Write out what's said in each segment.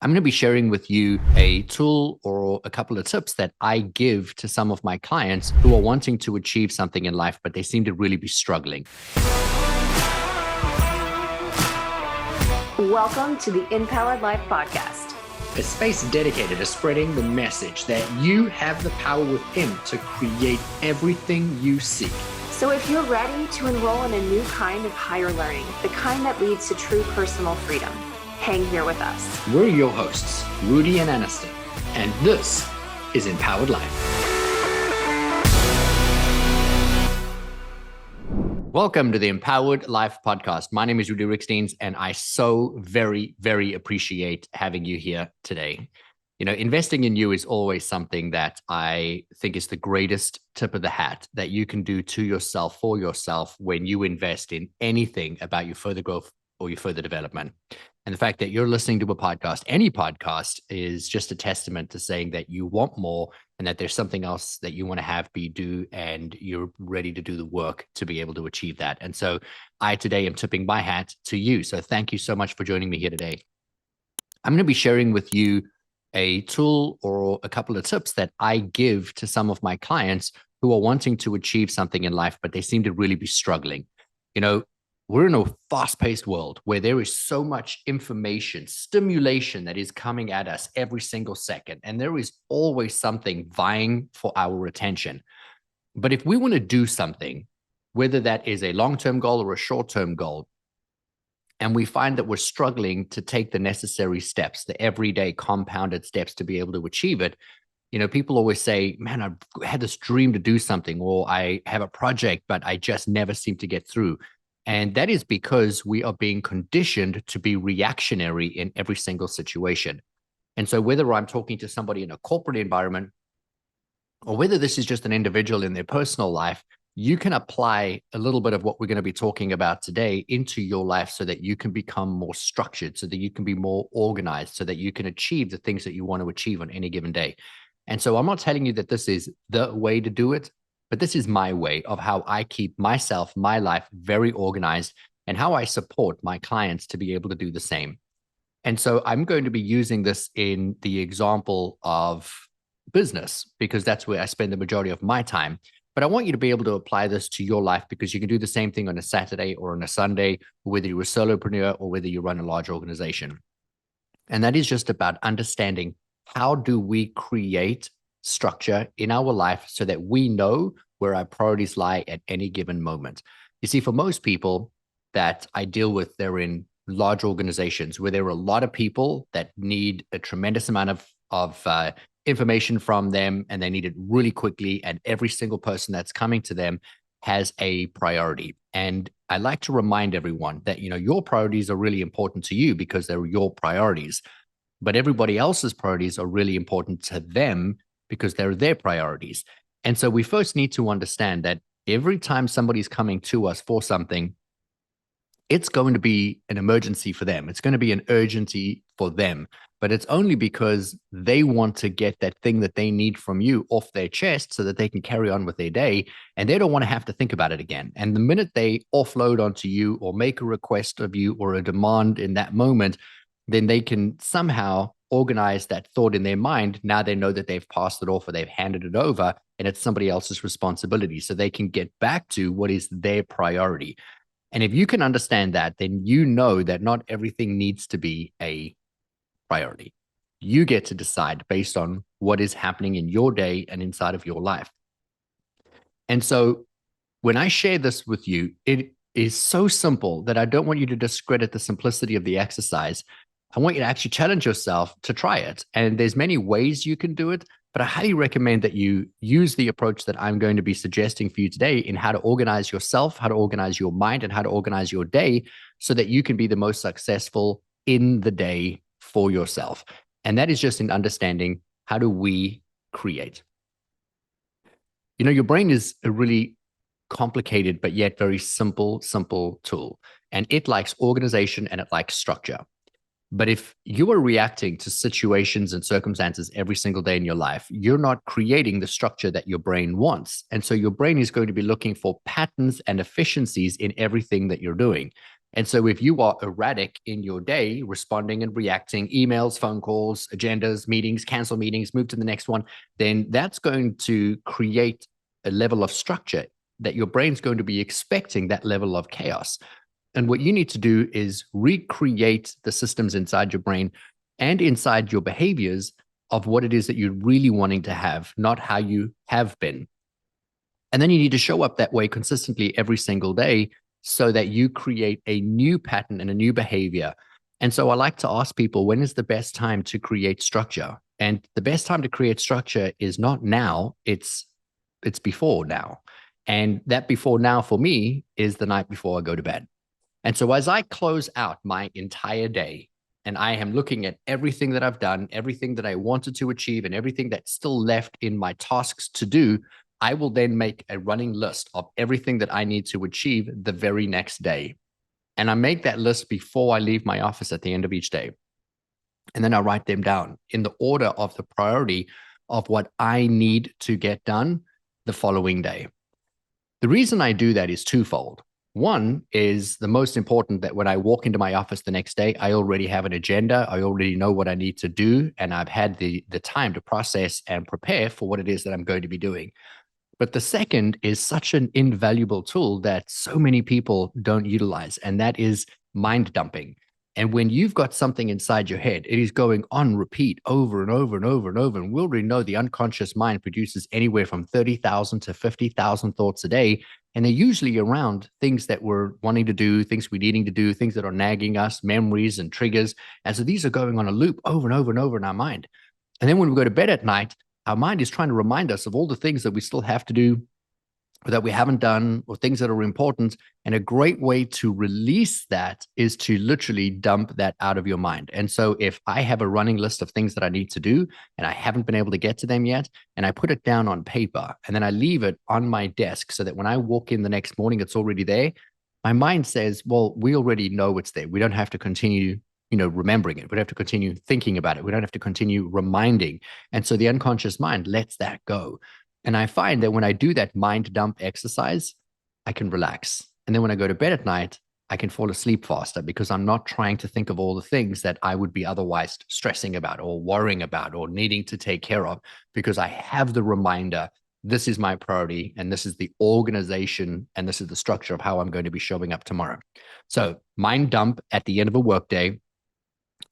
I'm going to be sharing with you a tool or a couple of tips that I give to some of my clients who are wanting to achieve something in life, but they seem to really be struggling. Welcome to the Empowered Life Podcast, a space dedicated to spreading the message that you have the power within to create everything you seek. So if you're ready to enroll in a new kind of higher learning, the kind that leads to true personal freedom, hang here with us. We're your hosts, Rudi and Aniston, and this is Empowered Life. Welcome to the Empowered Life Podcast. My name is Rudi Riekstins, and I so very, very appreciate having you here today. You know, investing in you is always something that I think is the greatest tip of the hat that you can do to yourself, for yourself, when you invest in anything about your further growth or your further development. And the fact that you're listening to a podcast, any podcast, is just a testament to saying that you want more and that there's something else that you want to have, be, do, and you're ready to do the work to be able to achieve that. And so I today am tipping my hat to you. So thank you so much for joining me here today. I'm going to be sharing with you a tool or a couple of tips that I give to some of my clients who are wanting to achieve something in life, but they seem to really be struggling. You know, we're in a fast-paced world where there is so much information, stimulation that is coming at us every single second, and there is always something vying for our attention. But if we want to do something, whether that is a long-term goal or a short-term goal, and we find that we're struggling to take the necessary steps, the everyday compounded steps to be able to achieve it, you know, people always say, man, I've had this dream to do something, or I have a project, but I just never seem to get through. And that is because we are being conditioned to be reactionary in every single situation. And so whether I'm talking to somebody in a corporate environment or whether this is just an individual in their personal life, you can apply a little bit of what we're going to be talking about today into your life so that you can become more structured, so that you can be more organized, so that you can achieve the things that you want to achieve on any given day. And so I'm not telling you that this is the way to do it, but this is my way of how I keep myself, my life very organized, and how I support my clients to be able to do the same. And so I'm going to be using this in the example of business, because that's where I spend the majority of my time. But I want you to be able to apply this to your life, because you can do the same thing on a Saturday or on a Sunday, whether you're a solopreneur or whether you run a large organization. And that is just about understanding, how do we create structure in our life so that we know where our priorities lie at any given moment. You see, for most people that I deal with, they're in large organizations where there are a lot of people that need a tremendous amount of information from them, and they need it really quickly. And every single person that's coming to them has a priority. And I like to remind everyone that, you know, your priorities are really important to you because they're your priorities, but everybody else's priorities are really important to them because they're their priorities. And so we first need to understand that every time somebody's coming to us for something, it's going to be an emergency for them. It's going to be an urgency for them, but it's only because they want to get that thing that they need from you off their chest so that they can carry on with their day, and they don't want to have to think about it again. And the minute they offload onto you or make a request of you or a demand in that moment, then they can somehow organize that thought in their mind. Now they know that they've passed it off or they've handed it over, and it's somebody else's responsibility. So they can get back to what is their priority. And if you can understand that, then you know that not everything needs to be a priority. You get to decide based on what is happening in your day and inside of your life. And so when I share this with you, it is so simple that I don't want you to discredit the simplicity of the exercise. I want you to actually challenge yourself to try it. And there's many ways you can do it, but I highly recommend that you use the approach that I'm going to be suggesting for you today in how to organize yourself, how to organize your mind, and how to organize your day so that you can be the most successful in the day for yourself. And that is just in understanding, how do we create? You know, your brain is a really complicated, but yet very simple tool. And it likes organization and it likes structure. But if you are reacting to situations and circumstances every single day in your life, you're not creating the structure that your brain wants. And so your brain is going to be looking for patterns and efficiencies in everything that you're doing. And so if you are erratic in your day, responding and reacting, emails, phone calls, agendas, meetings, cancel meetings, move to the next one, then that's going to create a level of structure that your brain's going to be expecting that level of chaos. And what you need to do is recreate the systems inside your brain and inside your behaviors of what it is that you're really wanting to have, not how you have been. And then you need to show up that way consistently every single day so that you create a new pattern and a new behavior. And so I like to ask people, when is the best time to create structure? And the best time to create structure is not now, it's before now. And that before now for me is the night before I go to bed. And so as I close out my entire day and I am looking at everything that I've done, everything that I wanted to achieve, and everything that's still left in my tasks to do, I will then make a running list of everything that I need to achieve the very next day. And I make that list before I leave my office at the end of each day. And then I write them down in the order of the priority of what I need to get done the following day. The reason I do that is twofold. One is the most important, that when I walk into my office the next day, I already have an agenda. I already know what I need to do, and I've had the time to process and prepare for what it is that I'm going to be doing. But the second is such an invaluable tool that so many people don't utilize, and that is mind dumping. And when you've got something inside your head, it is going on repeat over and over and over and over. And we already know the unconscious mind produces anywhere from 30,000 to 50,000 thoughts a day. And they're usually around things that we're wanting to do, things we're needing to do, things that are nagging us, memories and triggers. And so these are going on a loop over and over and over in our mind. And then when we go to bed at night, our mind is trying to remind us of all the things that we still have to do, or that we haven't done, or things that are important. And a great way to release that is to literally dump that out of your mind. And so if I have a running list of things that I need to do and I haven't been able to get to them yet, and I put it down on paper and then I leave it on my desk so that when I walk in the next morning, it's already there, my mind says, well, we already know it's there. We don't have to continue remembering it. We don't have to continue thinking about it. We don't have to continue reminding. And so the unconscious mind lets that go. And I find that when I do that mind dump exercise, I can relax. And then when I go to bed at night, I can fall asleep faster because I'm not trying to think of all the things that I would be otherwise stressing about or worrying about or needing to take care of, because I have the reminder, this is my priority and this is the organization and this is the structure of how I'm going to be showing up tomorrow. So mind dump at the end of a workday,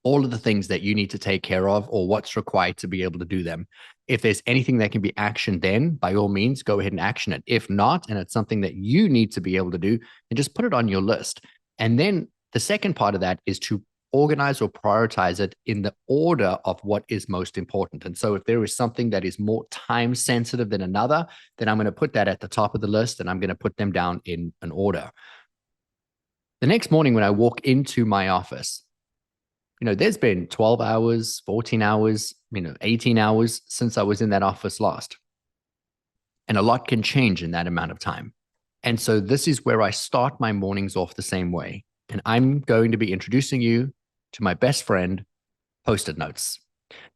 all of the things that you need to take care of or what's required to be able to do them. If there's anything that can be actioned, then by all means, go ahead and action it. If not, and it's something that you need to be able to do, then just put it on your list. And then the second part of that is to organize or prioritize it in the order of what is most important. And so if there is something that is more time sensitive than another, then I'm going to put that at the top of the list and I'm going to put them down in an order. The next morning when I walk into my office, there's been 12 hours, 14 hours, 18 hours since I was in that office last. And a lot can change in that amount of time. And so this is where I start my mornings off the same way. And I'm going to be introducing you to my best friend, Post-it Notes.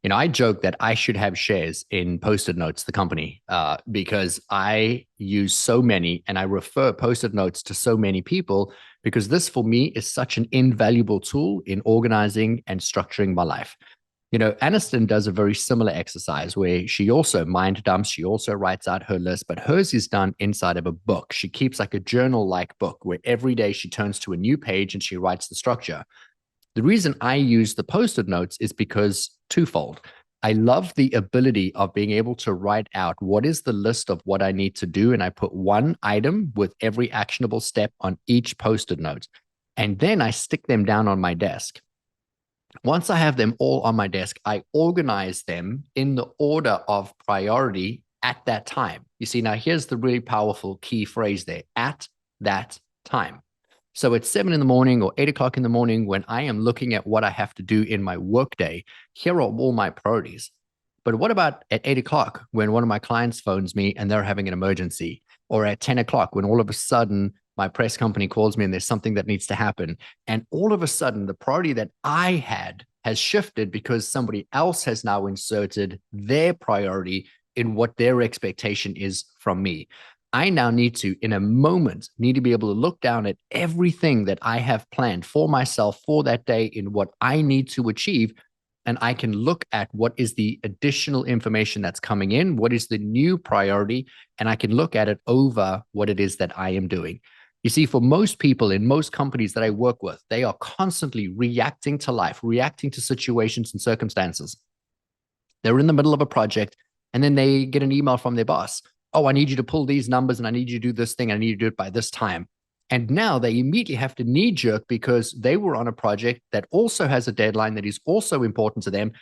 I joke that I should have shares in Post-it Notes, the company, because I use so many and I refer Post-it Notes to so many people, because this for me is such an invaluable tool in organizing and structuring my life. Aniston does a very similar exercise where she also mind dumps. She also writes out her list, but hers is done inside of a book. She keeps like a journal-like book where every day she turns to a new page and she writes the structure. The reason I use the Post-it Notes is because twofold. I love the ability of being able to write out what is the list of what I need to do. And I put one item with every actionable step on each Post-it note. And then I stick them down on my desk. Once I have them all on my desk, I organize them in the order of priority at that time. You see, now here's the really powerful key phrase there, at that time. So at 7 in the morning or 8 o'clock in the morning, when I am looking at what I have to do in my workday, here are all my priorities. But what about at 8 o'clock when one of my clients phones me and they're having an emergency? Or at 10 o'clock when all of a sudden my press company calls me and there's something that needs to happen. And all of a sudden the priority that I had has shifted because somebody else has now inserted their priority in what their expectation is from me. I now need to, in a moment, need to be able to look down at everything that I have planned for myself for that day in what I need to achieve. And I can look at what is the additional information that's coming in, what is the new priority, and I can look at it over what it is that I am doing. You see, for most people in most companies that I work with, they are constantly reacting to life, reacting to situations and circumstances. They're in the middle of a project, and then they get an email from their boss. Oh, I need you to pull these numbers, and I need you to do this thing, and I need you to do it by this time. And now they immediately have to knee jerk because they were on a project that also has a deadline that is also important to them.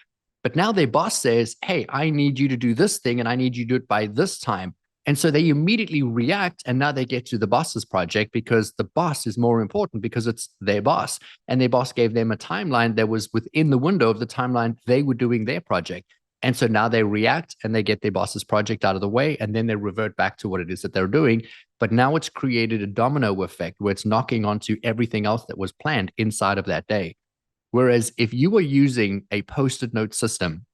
But now their boss says, hey, I need you to do this thing, and I need you to do it by this time. And so they immediately react, and now they get to the boss's project because the boss is more important because it's their boss. And their boss gave them a timeline that was within the window of the timeline they were doing their project. And so now they react and they get their boss's project out of the way, and then they revert back to what it is that they're doing. But now it's created a domino effect where it's knocking onto everything else that was planned inside of that day. Whereas if you were using a post-it note system,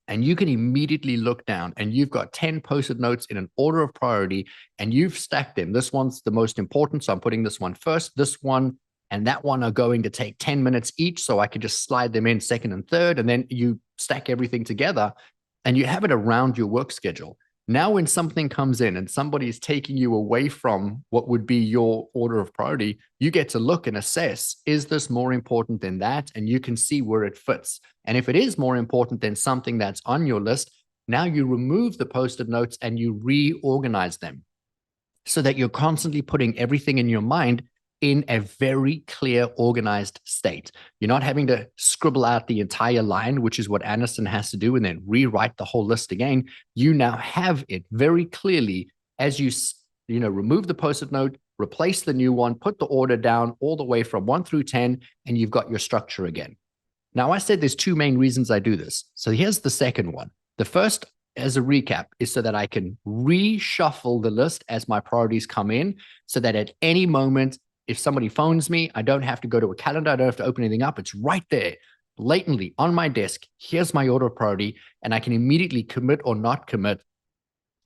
and you can immediately look down and you've got 10 post-it notes in an order of priority and you've stacked them. This one's the most important, so I'm putting this one first. This one and that one are going to take 10 minutes each, so I could just slide them in second and third, and then you stack everything together and you have it around your work schedule. Now, when something comes in and somebody is taking you away from what would be your order of priority, you get to look and assess, is this more important than that? And you can see where it fits. And if it is more important than something that's on your list, now you remove the post-it notes and you reorganize them so that you're constantly putting everything in your mind in a very clear, organized state. You're not having to scribble out the entire line, which is what Anderson has to do, and then rewrite the whole list again. You now have it very clearly as you remove the post-it note, replace the new one, put the order down all the way from 1 through 10, and you've got your structure again. Now, I said there's two main reasons I do this. So here's the second one. The first, as a recap, is so that I can reshuffle the list as my priorities come in, so that at any moment, if somebody phones me, I don't have to go to a calendar. I don't have to open anything up. It's right there, blatantly on my desk. Here's my order of priority. And I can immediately commit or not commit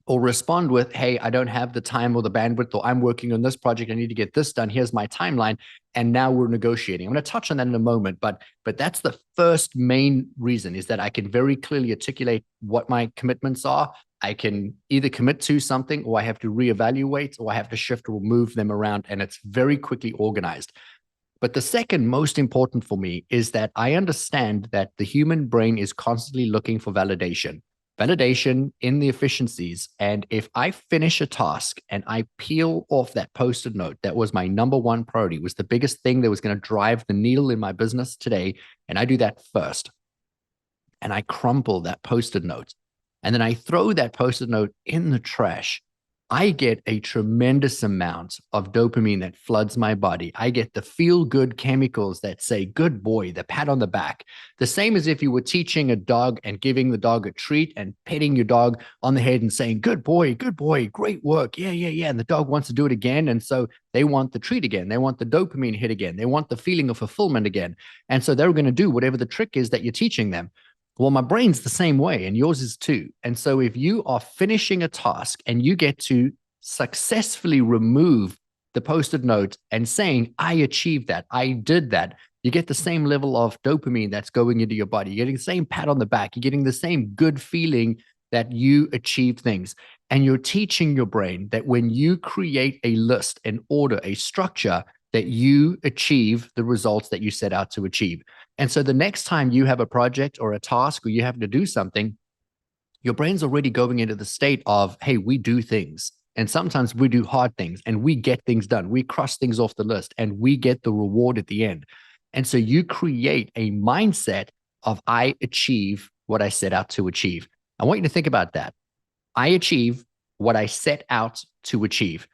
or respond with, hey, I don't have the time or the bandwidth, or I'm working on this project. I need to get this done. Here's my timeline. And now we're negotiating. I'm going to touch on that in a moment. But that's the first main reason, is that I can very clearly articulate what my commitments are. I can either commit to something, or I have to reevaluate, or I have to shift or move them around, and it's very quickly organized. But the second most important for me is that I understand that the human brain is constantly looking for validation in the efficiencies. And if I finish a task and I peel off that post-it note, that was my number one priority, was the biggest thing that was going to drive the needle in my business today, and I do that first, and I crumple that post-it note, and then I throw that post-it note in the trash, I get a tremendous amount of dopamine that floods my body. I get the feel-good chemicals that say, good boy, the pat on the back. The same as if you were teaching a dog and giving the dog a treat and petting your dog on the head and saying, good boy, great work. Yeah. And the dog wants to do it again. And so they want the treat again. They want the dopamine hit again. They want the feeling of fulfillment again. And so they're going to do whatever the trick is that you're teaching them. Well, my brain's the same way, and yours is too. And so if you are finishing a task and you get to successfully remove the post-it note and saying, I achieved that, I did that, you get the same level of dopamine that's going into your body. You're getting the same pat on the back. You're getting the same good feeling that you achieved things. And you're teaching your brain that when you create a list, an order, a structure, that you achieve the results that you set out to achieve. And so the next time you have a project or a task or you have to do something, your brain's already going into the state of, hey, we do things. And sometimes we do hard things and we get things done. We cross things off the list and we get the reward at the end. And so you create a mindset of, I achieve what I set out to achieve. I want you to think about that. I achieve what I set out to achieve.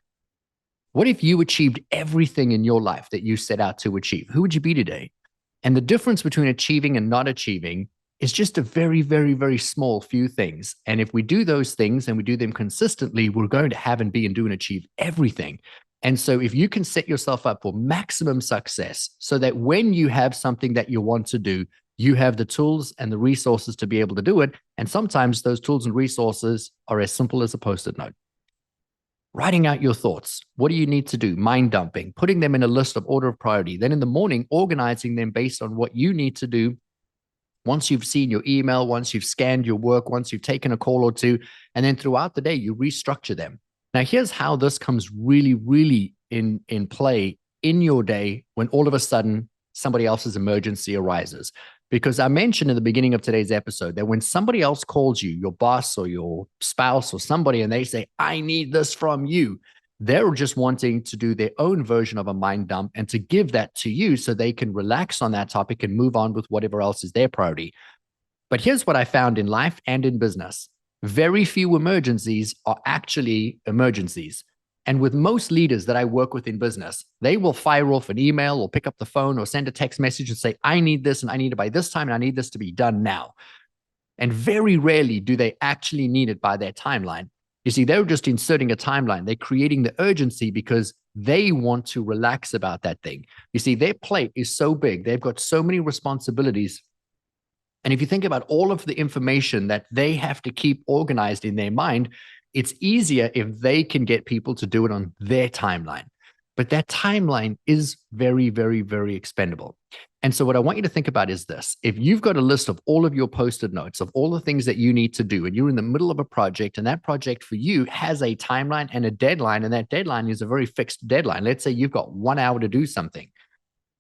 What if you achieved everything in your life that you set out to achieve? Who would you be today? And the difference between achieving and not achieving is just a very, very, very small few things. And if we do those things and we do them consistently, we're going to have and be and do and achieve everything. And so if you can set yourself up for maximum success so that when you have something that you want to do, you have the tools and the resources to be able to do it. And sometimes those tools and resources are as simple as a post-it note. writing out your thoughts. What do you need to do? Mind dumping, putting them in a list of order of priority. Then in the morning, organizing them based on what you need to do. Once you've seen your email, once you've scanned your work, once you've taken a call or two, and then throughout the day, you restructure them. Now, here's how this comes really, really in play in your day when all of a sudden somebody else's emergency arises. Because I mentioned in the beginning of today's episode that when somebody else calls you, your boss or your spouse or somebody, and they say, I need this from you, they're just wanting to do their own version of a mind dump and to give that to you so they can relax on that topic and move on with whatever else is their priority. But here's what I found in life and in business. Very few emergencies are actually emergencies. And with most leaders that I work with in business, they will fire off an email or pick up the phone or send a text message and say, I need this and I need it by this time and I need this to be done now. And very rarely do they actually need it by their timeline. You see, they're just inserting a timeline. They're creating the urgency because they want to relax about that thing. You see, their plate is so big. They've got so many responsibilities. And if you think about all of the information that they have to keep organized in their mind, it's easier if they can get people to do it on their timeline. But that timeline is very, very, very expendable. And so what I want you to think about is this. If you've got a list of all of your Post-it notes of all the things that you need to do, and you're in the middle of a project, and that project for you has a timeline and a deadline, and that deadline is a very fixed deadline. Let's say you've got 1 hour to do something.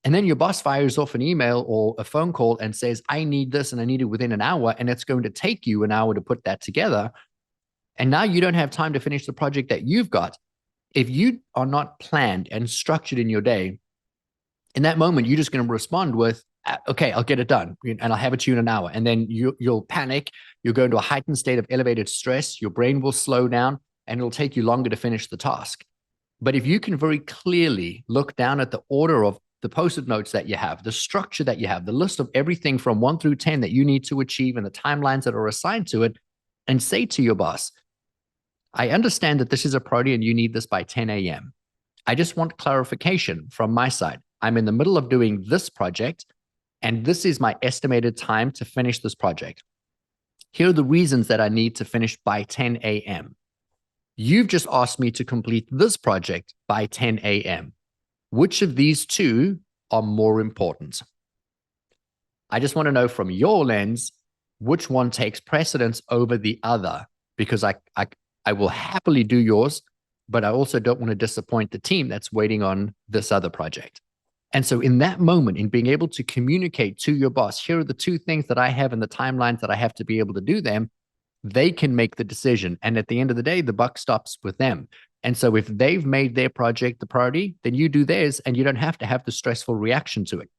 And then your boss fires off an email or a phone call and says, I need this and I need it within an hour, and it's going to take you an hour to put that together. And now you don't have time to finish the project that you've got. If you are not planned and structured in your day, in that moment, you're just going to respond with, okay, I'll get it done and I'll have it to you in an hour. And then you'll panic. You'll go into a heightened state of elevated stress. Your brain will slow down and it'll take you longer to finish the task. But if you can very clearly look down at the order of the Post-it notes that you have, the structure that you have, the list of everything from 1 through 10 that you need to achieve and the timelines that are assigned to it, and say to your boss, I understand that this is a priority and you need this by 10 a.m. I just want clarification from my side. I'm in the middle of doing this project, and this is my estimated time to finish this project. Here are the reasons that I need to finish by 10 a.m. You've just asked me to complete this project by 10 a.m. Which of these two are more important? I just want to know from your lens, which one takes precedence over the other, because I will happily do yours, but I also don't want to disappoint the team that's waiting on this other project. And so in that moment, in being able to communicate to your boss, here are the two things that I have in the timelines that I have to be able to do them, they can make the decision. And at the end of the day, the buck stops with them. And so if they've made their project the priority, then you do theirs and you don't have to have the stressful reaction to it.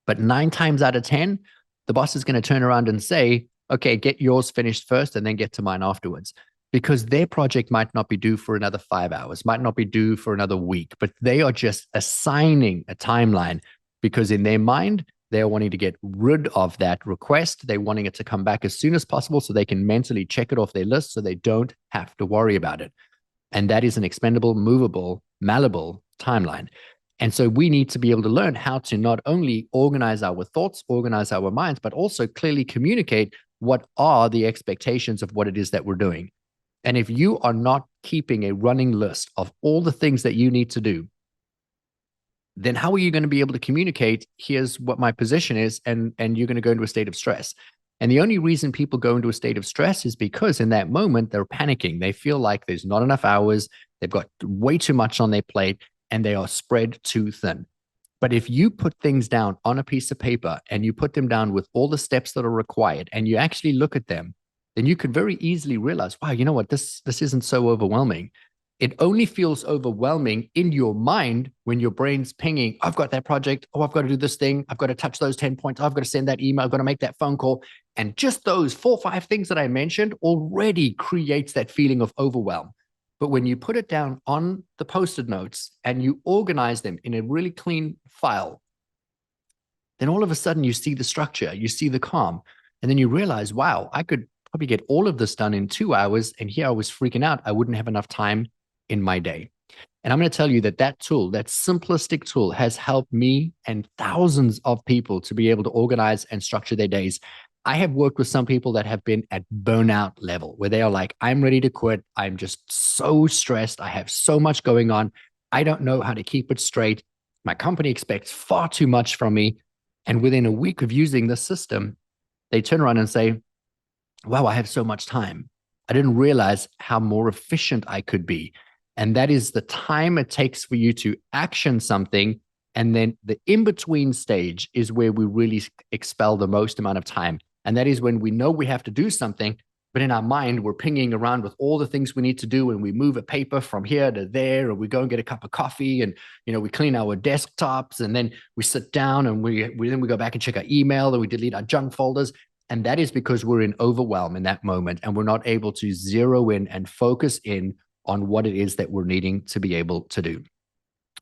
But 9 times out of 10, the boss is going to turn around and say, okay, get yours finished first and then get to mine afterwards. Because their project might not be due for another 5 hours, might not be due for another week, but they are just assigning a timeline because in their mind, they're wanting to get rid of that request. They're wanting it to come back as soon as possible so they can mentally check it off their list so they don't have to worry about it. And that is an expendable, movable, malleable timeline. And so we need to be able to learn how to not only organize our thoughts, organize our minds, but also clearly communicate what are the expectations of what it is that we're doing. And if you are not keeping a running list of all the things that you need to do, then how are you going to be able to communicate, here's what my position is, and you're going to go into a state of stress. And the only reason people go into a state of stress is because in that moment, they're panicking. They feel like there's not enough hours. They've got way too much on their plate and they are spread too thin. But if you put things down on a piece of paper and you put them down with all the steps that are required and you actually look at them, then you could very easily realize, wow, you know what, this isn't so overwhelming. It only feels overwhelming in your mind when your brain's pinging, I've got that project, oh, I've got to do this thing, I've got to touch those 10 points, I've got to send that email, I've got to make that phone call. And just those 4 or 5 things that I mentioned already creates that feeling of overwhelm. But when you put it down on the Post-it notes and you organize them in a really clean file, then all of a sudden you see the structure, you see the calm, and then you realize, wow, I could probably get all of this done in 2 hours. And here I was freaking out. I wouldn't have enough time in my day. And I'm going to tell you that tool, that simplistic tool has helped me and thousands of people to be able to organize and structure their days. I have worked with some people that have been at burnout level where they are like, I'm ready to quit. I'm just so stressed. I have so much going on. I don't know how to keep it straight. My company expects far too much from me. And within a week of using the system, they turn around and say, wow, I have so much time. I didn't realize how more efficient I could be. And that is the time it takes for you to action something. And then the in-between stage is where we really expel the most amount of time. And that is when we know we have to do something, but in our mind, we're pinging around with all the things we need to do. And we move a paper from here to there, or we go and get a cup of coffee, and, we clean our desktops, and then we sit down and we go back and check our email, and we delete our junk folders. And that is because we're in overwhelm in that moment, and we're not able to zero in and focus in on what it is that we're needing to be able to do.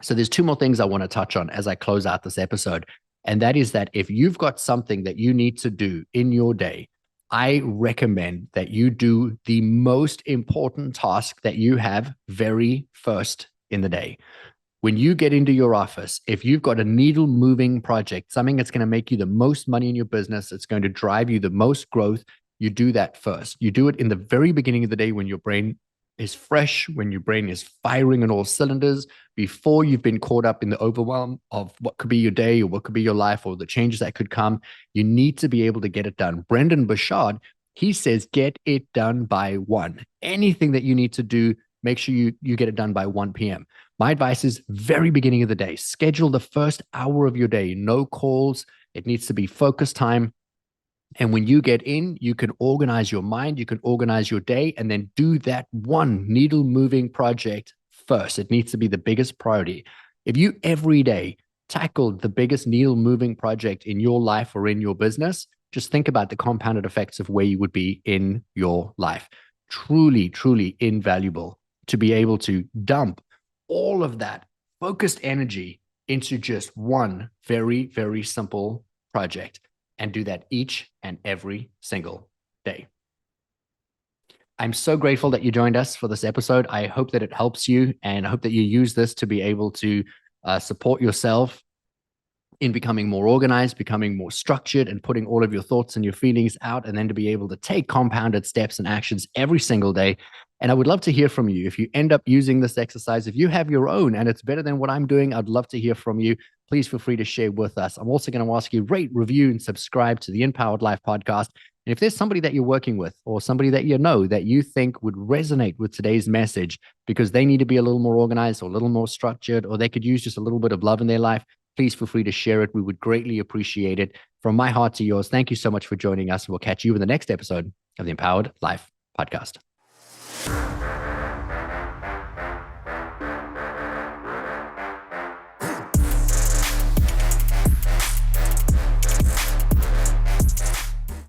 So there's two more things I want to touch on as I close out this episode. And that is that if you've got something that you need to do in your day, I recommend that you do the most important task that you have very first in the day. When you get into your office, if you've got a needle moving project, something that's going to make you the most money in your business, it's going to drive you the most growth, you do that first. You do it in the very beginning of the day when your brain is fresh, when your brain is firing on all cylinders, before you've been caught up in the overwhelm of what could be your day or what could be your life or the changes that could come. You need to be able to get it done. Brendan Burchard, he says, get it done by 1. Anything that you need to do, make sure you get it done by 1 p.m. My advice is very beginning of the day. Schedule the first hour of your day. No calls. It needs to be focused time. And when you get in, you can organize your mind, you can organize your day, and then do that one needle moving project first. It needs to be the biggest priority. If you every day tackled the biggest needle moving project in your life or in your business, just think about the compounded effects of where you would be in your life. Truly, truly invaluable to be able to dump all of that focused energy into just one very, very simple project, and do that each and every single day. I'm so grateful that you joined us for this episode. I hope that it helps you, and I hope that you use this to be able to support yourself in becoming more organized, becoming more structured, and putting all of your thoughts and your feelings out, and then to be able to take compounded steps and actions every single day. And I would love to hear from you. If you end up using this exercise, if you have your own and it's better than what I'm doing, I'd love to hear from you. Please feel free to share with us. I'm also going to ask you, rate, review, and subscribe to the Empowered Life podcast. And if there's somebody that you're working with, or somebody that you know that you think would resonate with today's message because they need to be a little more organized or a little more structured, or they could use just a little bit of love in their life, please feel free to share it. We would greatly appreciate it. From my heart to yours, thank you so much for joining us. We'll catch you in the next episode of the Empowered Life podcast.